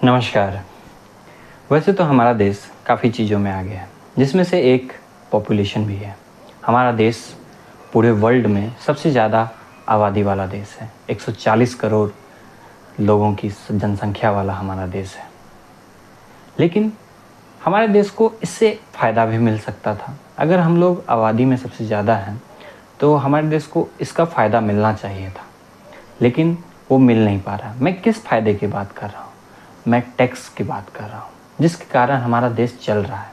नमस्कार। वैसे तो हमारा देश काफ़ी चीज़ों में आगे है, जिसमें से एक पॉपुलेशन भी है। हमारा देश पूरे वर्ल्ड में सबसे ज़्यादा आबादी वाला देश है। 140 करोड़ लोगों की जनसंख्या वाला हमारा देश है। लेकिन हमारे देश को इससे फ़ायदा भी मिल सकता था। अगर हम लोग आबादी में सबसे ज़्यादा हैं तो हमारे देश को इसका फ़ायदा मिलना चाहिए था, लेकिन वो मिल नहीं पा रहा। मैं किस फ़ायदे की बात कर रहा हूँ? मैं टैक्स की बात कर रहा हूँ, जिसके कारण हमारा देश चल रहा है।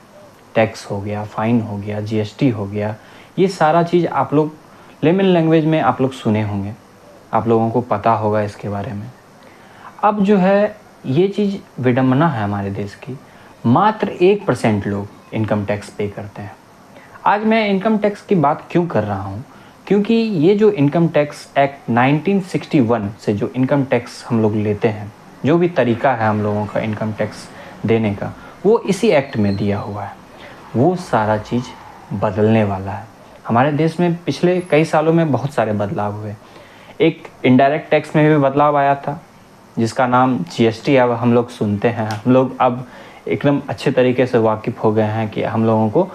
टैक्स हो गया, फ़ाइन हो गया, जीएसटी हो गया, ये सारा चीज़ आप लोग लेमन लैंग्वेज में आप लोग सुने होंगे, आप लोगों को पता होगा इसके बारे में। अब जो है ये चीज़ विडंबना है हमारे देश की। मात्र 1% लोग इनकम टैक्स पे करते हैं। आज मैं इनकम टैक्स की बात क्यों कर रहा हूँ? क्योंकि ये जो इनकम टैक्स एक्ट 1961 से जो इनकम टैक्स हम लोग लेते हैं, जो भी तरीका है हम लोगों का इनकम टैक्स देने का, वो इसी एक्ट में दिया हुआ है। वो सारा चीज़ बदलने वाला है। हमारे देश में पिछले कई सालों में बहुत सारे बदलाव हुए। एक इनडायरेक्ट टैक्स में भी बदलाव आया था, जिसका नाम जीएसटी अब हम लोग सुनते हैं। हम लोग अब एकदम अच्छे तरीके से वाकिफ़ हो गए हैं कि हम लोगों को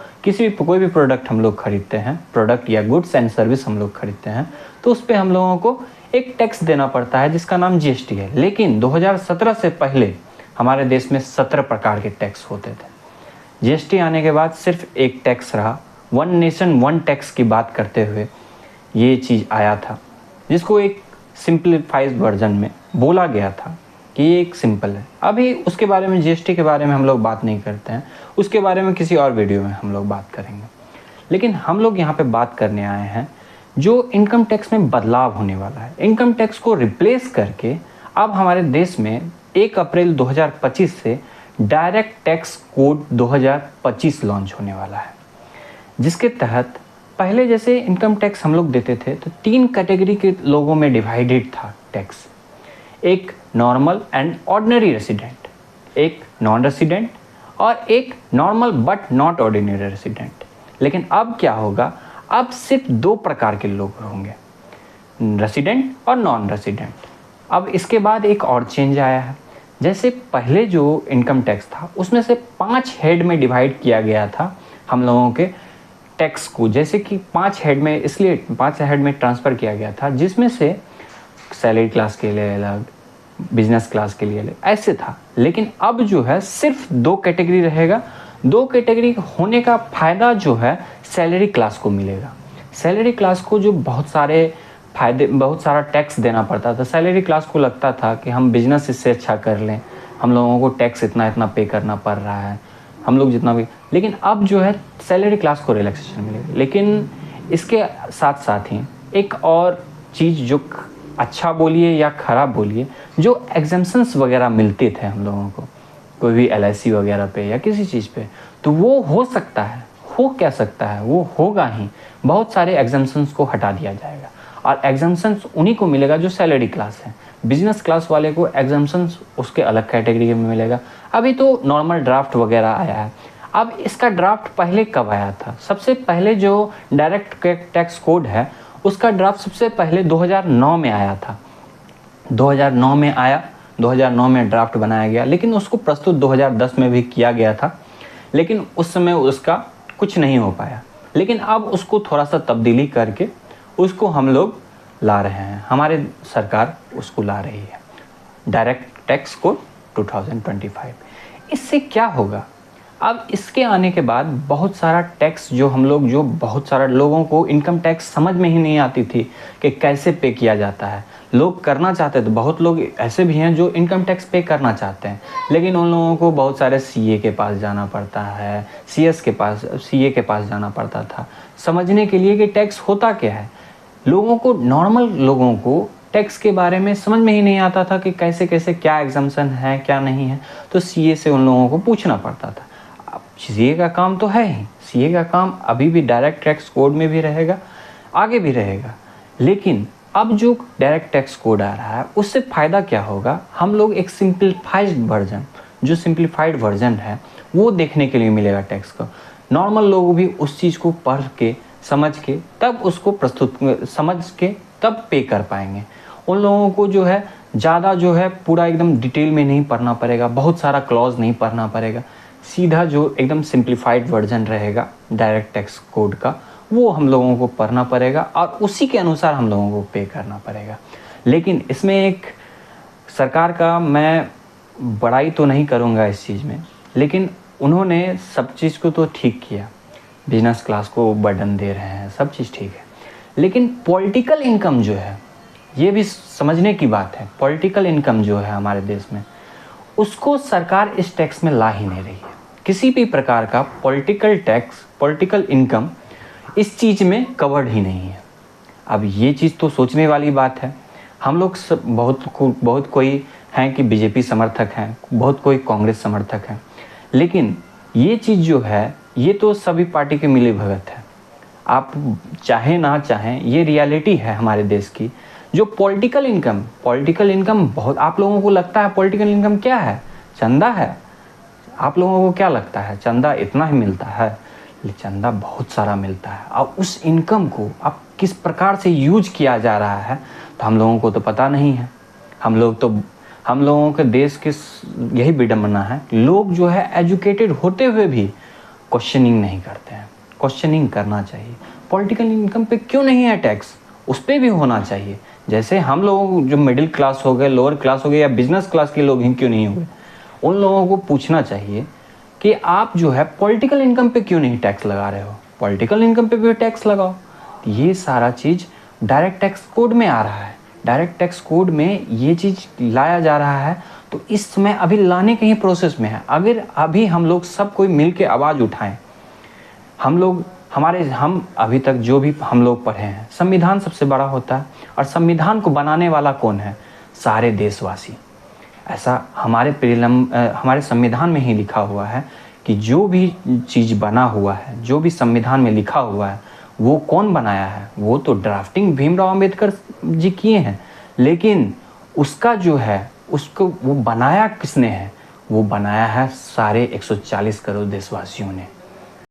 कोई भी प्रोडक्ट हम लोग खरीदते हैं, प्रोडक्ट या गुड्स एंड सर्विस हम लोग खरीदते हैं, तो उस पर हम लोगों को एक टैक्स देना पड़ता है जिसका नाम जीएसटी है। लेकिन 2017 से पहले हमारे देश में 17 प्रकार के टैक्स होते थे। जीएसटी आने के बाद सिर्फ एक टैक्स रहा। वन नेशन वन टैक्स की बात करते हुए ये चीज़ आया था, जिसको एक सिंप्लीफाइड वर्जन में बोला गया था कि ये एक सिंपल है। अभी उसके बारे में, जीएसटी के बारे में हम लोग बात नहीं करते हैं, उसके बारे में किसी और वीडियो में हम लोग बात करेंगे। लेकिन हम लोग यहाँ पे बात करने आए हैं जो इनकम टैक्स में बदलाव होने वाला है। इनकम टैक्स को रिप्लेस करके अब हमारे देश में 1 अप्रैल 2025 से डायरेक्ट टैक्स कोड 2025 लॉन्च होने वाला है, जिसके तहत पहले जैसे इनकम टैक्स हम लोग देते थे तो 3 कैटेगरी के लोगों में डिवाइडेड था टैक्स। एक नॉर्मल एंड ऑर्डिनरी रेसिडेंट, एक नॉन रेसिडेंट और एक normal but not ordinary resident. लेकिन अब क्या होगा? अब सिर्फ 2 प्रकार के लोग होंगे, रेसिडेंट और नॉन रेसिडेंट। अब इसके बाद एक और चेंज आया है। जैसे पहले जो इनकम टैक्स था उसमें से 5 हेड में डिवाइड किया गया था हम लोगों के टैक्स को, जैसे कि 5 हेड में, इसलिए 5 हेड में ट्रांसफ़र किया गया था, जिसमें से सैलरी क्लास के लिए अलग, बिजनेस क्लास के लिए अलग, ऐसे था। लेकिन अब जो है सिर्फ 2 कैटेगरी रहेगा। 2 कैटेगरी होने का फ़ायदा जो है सैलरी क्लास को मिलेगा। सैलरी क्लास को जो बहुत सारा टैक्स देना पड़ता था। सैलरी क्लास को लगता था कि हम बिजनेस इससे अच्छा कर लें, हम लोगों को टैक्स इतना पे करना पड़ रहा है, हम लोग जितना भी। लेकिन अब जो है सैलरी क्लास को रिलैक्सेशन मिलेगा। लेकिन इसके साथ साथ ही एक और चीज़, जो अच्छा बोलिए या ख़राब बोलिए, जो एग्जम्पशंस वगैरह मिलते थे हम लोगों को कोई भी एलआईसी वगैरह पे या किसी चीज़ पे, तो वो हो सकता है, हो क्या सकता है, वो होगा ही। बहुत सारे एग्जम्पशंस को हटा दिया जाएगा और एग्जम्पशंस उन्हीं को मिलेगा जो सैलरी क्लास है। बिजनेस क्लास वाले को एग्जम्पशंस उसके अलग कैटेगरी में मिलेगा। अभी तो नॉर्मल ड्राफ्ट वगैरह आया है। अब इसका ड्राफ्ट पहले कब आया था? सबसे पहले जो डायरेक्ट टैक्स कोड है उसका ड्राफ्ट सबसे पहले 2009 में आया था। 2009 में आया, 2009 में ड्राफ्ट बनाया गया, लेकिन उसको प्रस्तुत 2010 में भी किया गया था, लेकिन उस समय उसका कुछ नहीं हो पाया। लेकिन अब उसको थोड़ा सा तब्दीली करके उसको हम लोग ला रहे हैं, हमारे सरकार उसको ला रही है, डायरेक्ट टैक्स कोड 2025। इससे क्या होगा? अब इसके आने के बाद बहुत सारा टैक्स जो बहुत सारा लोगों को इनकम टैक्स समझ में ही नहीं आती थी कि कैसे पे किया जाता है। लोग करना चाहते थे, बहुत लोग ऐसे भी हैं जो इनकम टैक्स पे करना चाहते हैं, लेकिन उन लोगों को बहुत सारे सीए के पास जाना पड़ता है, सीए के पास जाना पड़ता था समझने के लिए कि टैक्स होता क्या है। नॉर्मल लोगों को टैक्स के बारे में समझ में ही नहीं आता था कि कैसे कैसे क्या एग्जम्पशन है, क्या नहीं है, तो सीए से उन लोगों को पूछना पड़ता था। अब सीए का काम तो है ही, सीए का काम अभी भी डायरेक्ट टैक्स कोड में भी रहेगा, आगे भी रहेगा। लेकिन अब जो डायरेक्ट टैक्स कोड आ रहा है उससे फ़ायदा क्या होगा? हम लोग एक सिंप्लीफाइड वर्जन है वो देखने के लिए मिलेगा टैक्स का। नॉर्मल लोग भी उस चीज़ को पढ़ के, समझ के, तब उसको तब पे कर पाएंगे। उन लोगों को जो है ज़्यादा जो है पूरा एकदम डिटेल में नहीं पढ़ना पड़ेगा, बहुत सारा क्लॉज नहीं पढ़ना पड़ेगा, सीधा जो एकदम सिंप्लीफाइड वर्जन रहेगा डायरेक्ट टैक्स कोड का वो हम लोगों को पढ़ना पड़ेगा और उसी के अनुसार हम लोगों को पे करना पड़ेगा। लेकिन इसमें एक सरकार का मैं बड़ाई तो नहीं करूँगा इस चीज़ में, लेकिन उन्होंने सब चीज़ को तो ठीक किया, बिजनेस क्लास को बर्डन दे रहे हैं, सब चीज़ ठीक है, लेकिन पॉलिटिकल इनकम जो है ये भी समझने की बात है। पॉलिटिकल इनकम जो है हमारे देश में उसको सरकार इस टैक्स में ला ही नहीं रही है। किसी भी प्रकार का पॉलिटिकल टैक्स, पॉलिटिकल इनकम इस चीज़ में कवर्ड ही नहीं है। अब ये चीज़ तो सोचने वाली बात है। हम लोग सब बहुत कोई हैं कि बीजेपी समर्थक हैं, बहुत कोई कांग्रेस समर्थक हैं, लेकिन ये चीज़ जो है ये तो सभी पार्टी के मिली भगत है। आप चाहे ना चाहें ये रियलिटी है हमारे देश की। जो पॉलिटिकल इनकम बहुत, आप लोगों को लगता है पॉलिटिकल इनकम क्या है? चंदा है। आप लोगों को क्या लगता है चंदा इतना ही मिलता है? चंदा बहुत सारा मिलता है। अब उस इनकम को अब किस प्रकार से यूज किया जा रहा है तो हम लोगों को तो पता नहीं है। हम लोगों के देश के यही विडंबना है, लोग जो है एजुकेटेड होते हुए भी क्वेश्चनिंग नहीं करते हैं। क्वेश्चनिंग करना चाहिए। पॉलिटिकल इनकम पे क्यों नहीं है टैक्स? उस पर भी होना चाहिए। जैसे हम लोग जो मिडिल क्लास हो गए, लोअर क्लास हो गए या बिजनेस क्लास के लोग ही क्यों नहीं हुए, उन लोगों को पूछना चाहिए कि आप जो है पॉलिटिकल इनकम पे क्यों नहीं टैक्स लगा रहे हो? पॉलिटिकल इनकम पे भी टैक्स लगाओ। ये सारा चीज़ डायरेक्ट टैक्स कोड में आ रहा है। डायरेक्ट टैक्स कोड में ये चीज़ लाया जा रहा है, तो इस समय अभी लाने के ही प्रोसेस में है। अगर अभी हम लोग सब कोई मिल के आवाज़ उठाएं, हम अभी तक जो भी हम लोग पढ़े हैं, संविधान सबसे बड़ा होता है और संविधान को बनाने वाला कौन है? सारे देशवासी। ऐसा हमारे संविधान में ही लिखा हुआ है कि जो भी चीज़ बना हुआ है, जो भी संविधान में लिखा हुआ है, वो कौन बनाया है? वो तो ड्राफ्टिंग भीमराव अंबेडकर जी किए हैं, लेकिन उसका जो है उसको वो बनाया किसने है? वो बनाया है सारे 140 करोड़ देशवासियों ने।